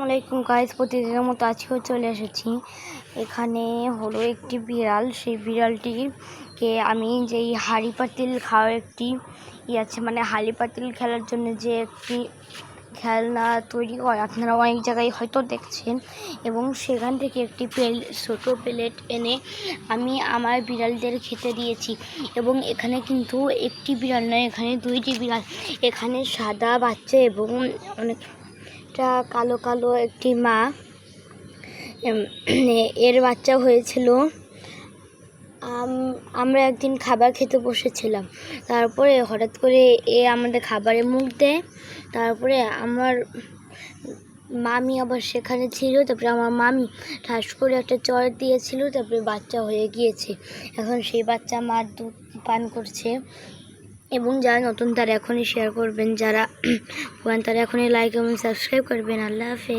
আলাইকুম গাইস, প্রতিদিনের মতো আজকেও চলে এসেছি। এখানে হলো একটি বিড়াল। সেই বিড়ালটিকে আমি যেই হাঁড়ি পাতিল খাওয়ার একটি আছে, মানে হাঁড়ি পাতিল খেলার জন্য যে একটি খেলনা তৈরি হয়, আপনারা অনেক জায়গায় হয়তো দেখছেন, এবং সেখান থেকে একটি ছোটো প্লেট এনে আমি আমার বিড়ালদের খেতে দিয়েছি। এবং এখানে কিন্তু একটি বিড়াল নয়, এখানে দুইটি বিড়াল। এখানে সাদা বাচ্চা এবং অনেকটা কালো কালো একটি মা, এর বাচ্চা হয়েছিল। আমরা একদিন খাবার খেতে বসেছিলাম, তারপরে হঠাৎ করে আমাদের খাবারে মুখ দেয়। তারপরে আমার মামি আবার সেখানে ছিল, তারপরে আমার মামি ঠাস করে একটা চর দিয়েছিল, তারপরে বাচ্চা হয়ে গিয়েছে। এখন সেই বাচ্চা মার দুধ পান করছে। এবং যারা নতুন তারা এখনই শেয়ার করবেন, যারা পুরান তারা এখনই লাইক এবং সাবস্ক্রাইব করবেন। আল্লাহ হাফেজ।